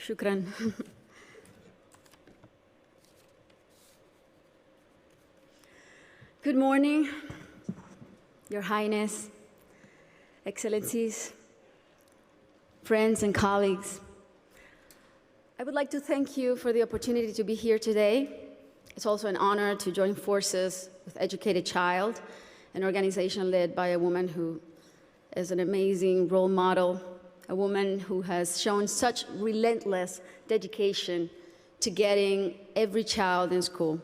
Shukran. Good morning, Your Highness, Excellencies, friends and colleagues. I would like to thank you for the opportunity to be here today. It's also an honor to join forces with Educated Child, an organization led by a woman who is an amazing role model, a woman who has shown such relentless dedication to getting every child in school.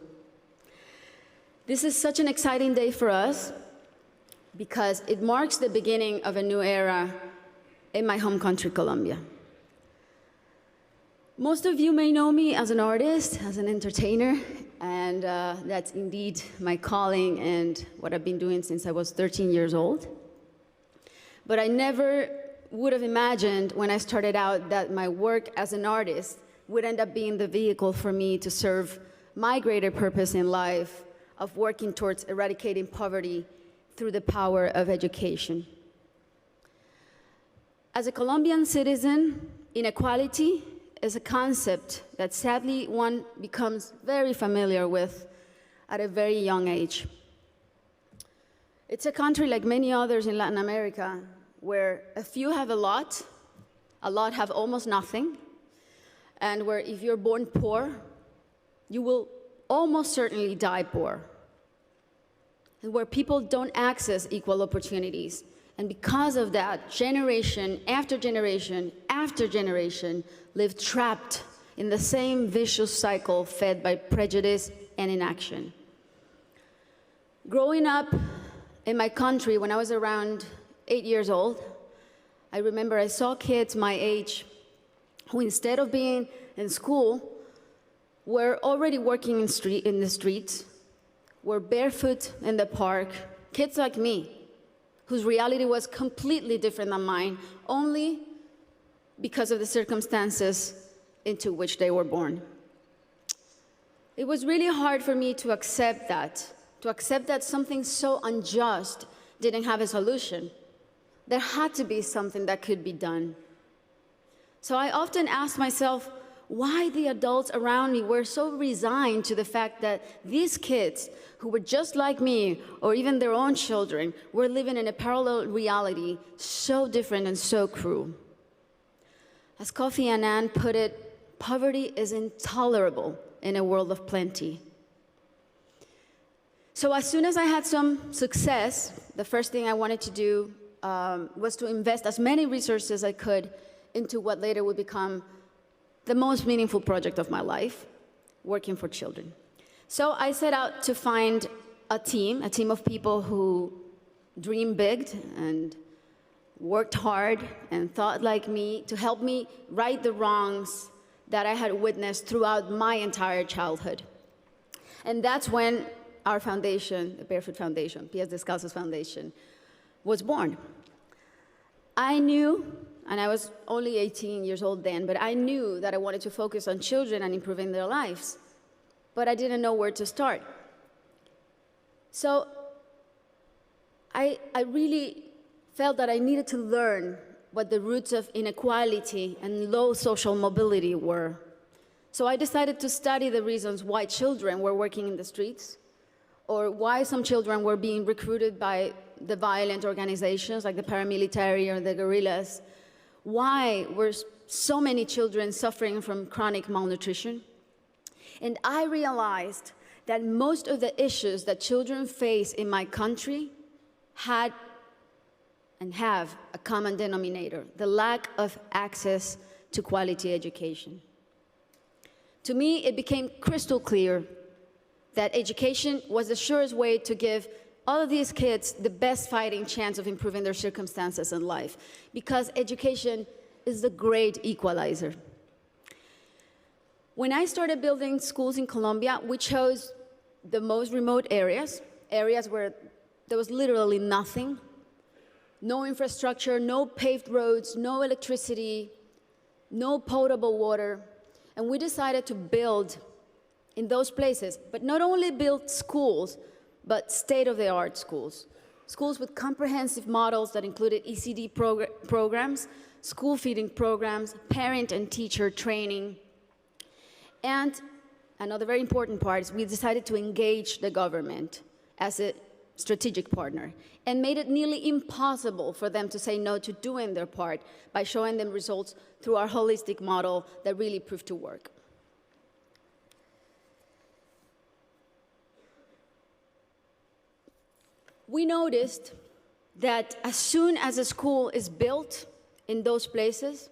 This is such an exciting day for us because it marks the beginning of a new era in my home country, Colombia. Most of you may know me as an artist, as an entertainer, and that's indeed my calling and what I've been doing since I was 13 years old. But I never would have imagined when I started out that my work as an artist would end up being the vehicle for me to serve my greater purpose in life of working towards eradicating poverty through the power of education. As a Colombian citizen, inequality is a concept that sadly one becomes very familiar with at a very young age. It's a country like many others in Latin America where a few have a lot have almost nothing, and where if you're born poor, you will almost certainly die poor, and where people don't access equal opportunities. And because of that, generation after generation after generation live trapped in the same vicious cycle fed by prejudice and inaction. Growing up in my country when I was around 8 years old, I remember I saw kids my age who, instead of being in school, were already working in the streets, were barefoot in the park, kids like me, whose reality was completely different than mine, only because of the circumstances into which they were born. It was really hard for me to accept that something so unjust didn't have a solution. There had to be something that could be done. So I often asked myself why the adults around me were so resigned to the fact that these kids, who were just like me, or even their own children, were living in a parallel reality so different and so cruel. As Kofi Annan put it, poverty is intolerable in a world of plenty. So as soon as I had some success, the first thing I wanted to do was to invest as many resources as I could into what later would become the most meaningful project of my life, working for children. So I set out to find a team of people who dreamed big and worked hard and thought like me to help me right the wrongs that I had witnessed throughout my entire childhood. And that's when our foundation, the Barefoot Foundation, Pies Descalzos Foundation, was born. I knew, and I was only 18 years old then, but I knew that I wanted to focus on children and improving their lives, but I didn't know where to start. So I really felt that I needed to learn what the roots of inequality and low social mobility were. So I decided to study the reasons why children were working in the streets, or why some children were being recruited by the violent organizations like the paramilitary or the guerrillas. Why were so many children suffering from chronic malnutrition? And I realized that most of the issues that children face in my country had and have a common denominator: the lack of access to quality education. To me, it became crystal clear that education was the surest way to give all of these kids the best fighting chance of improving their circumstances in life, because education is the great equalizer. When I started building schools in Colombia, we chose the most remote areas where there was literally nothing, no infrastructure, no paved roads, no electricity, no potable water, and we decided to build in those places, but not only build schools, but state-of-the-art schools. schools with comprehensive models that included ECD programs, school feeding programs, parent and teacher training. And another very important part is we decided to engage the government as a strategic partner and made it nearly impossible for them to say no to doing their part by showing them results through our holistic model that really proved to work. We noticed that as soon as a school is built in those places,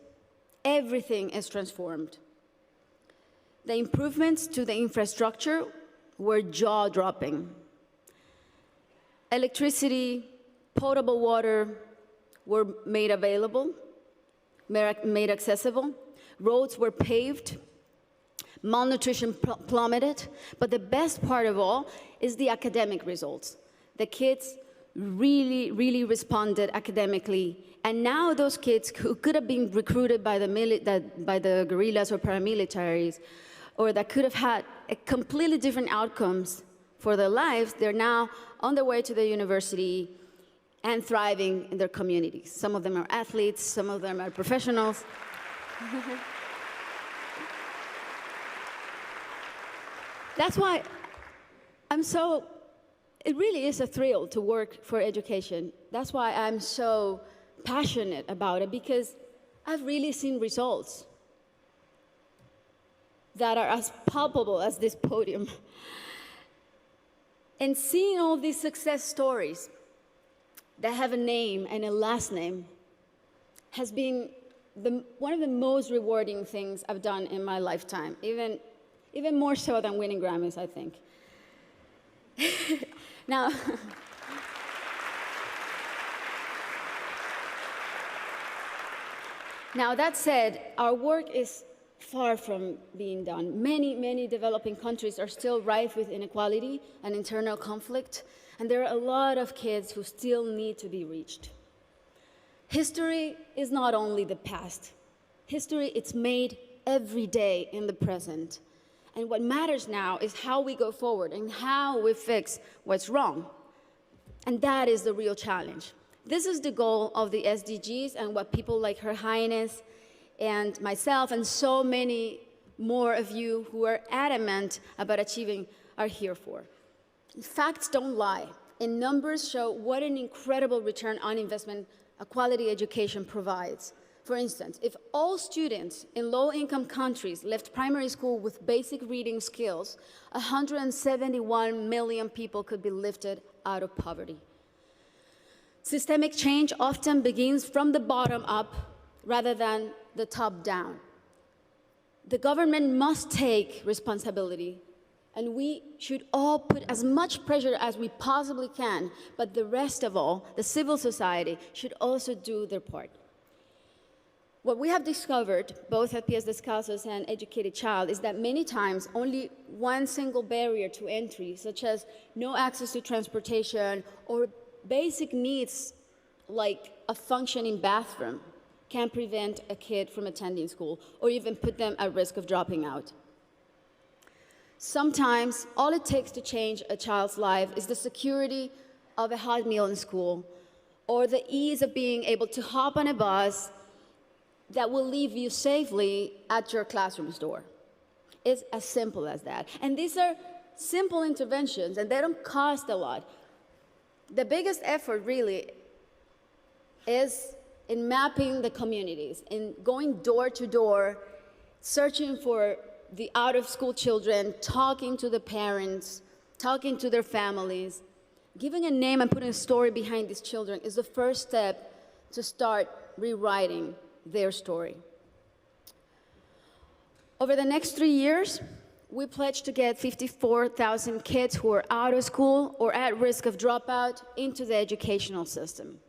everything is transformed. The improvements to the infrastructure were jaw-dropping. Electricity, potable water were made available, made accessible. Roads were paved. Malnutrition plummeted. But the best part of all is the academic results. The kids really responded academically. And now those kids who could have been recruited by the guerrillas or paramilitaries, or that could have had completely different outcomes for their lives, they're now on their way to the university and thriving in their communities. Some of them are athletes, some of them are professionals. That's why it really is a thrill to work for education. That's why I'm so passionate about it, because I've really seen results that are as palpable as this podium. And seeing all these success stories that have a name and a last name has been one of the most rewarding things I've done in my lifetime, even more so than winning Grammys, I think. Now, that said, our work is far from being done. Many developing countries are still rife with inequality and internal conflict, and there are a lot of kids who still need to be reached. History is not only the past. History, it's made every day in the present. And what matters now is how we go forward and how we fix what's wrong. And that is the real challenge. This is the goal of the SDGs and what people like Her Highness and myself and so many more of you who are adamant about achieving are here for. Facts don't lie, and numbers show what an incredible return on investment a quality education provides. For instance, if all students in low-income countries left primary school with basic reading skills, 171 million people could be lifted out of poverty. Systemic change often begins from the bottom up rather than the top down. The government must take responsibility, and we should all put as much pressure as we possibly can, but the rest of all, the civil society, should also do their part. What we have discovered, both at Pies Descalzos and Educated Child, is that many times only one single barrier to entry, such as no access to transportation or basic needs like a functioning bathroom, can prevent a kid from attending school or even put them at risk of dropping out. Sometimes, all it takes to change a child's life is the security of a hot meal in school or the ease of being able to hop on a bus that will leave you safely at your classroom's door. It's as simple as that. And these are simple interventions, and they don't cost a lot. The biggest effort, really, is in mapping the communities, in going door to door, searching for the out-of-school children, talking to the parents, talking to their families. Giving a name and putting a story behind these children is the first step to start rewriting their story. Over the next 3 years, we pledged to get 54,000 kids who are out of school or at risk of dropout into the educational system.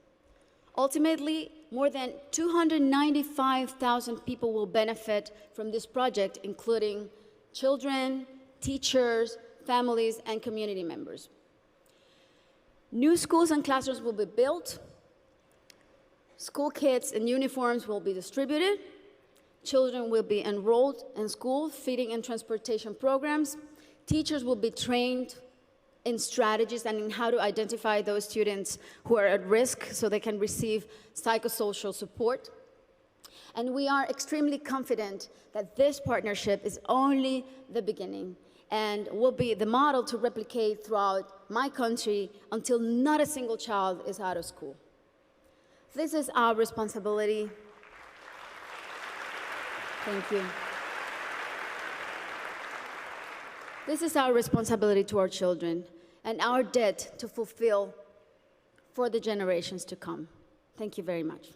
Ultimately, more than 295,000 people will benefit from this project, including children, teachers, families, and community members. New schools and classrooms will be built. School kits and uniforms will be distributed. Children will be enrolled in school, feeding and transportation programs. Teachers will be trained in strategies and in how to identify those students who are at risk so they can receive psychosocial support. And we are extremely confident that this partnership is only the beginning and will be the model to replicate throughout my country until not a single child is out of school. This is our responsibility. Thank you. This is our responsibility to our children and our debt to fulfill for the generations to come. Thank you very much.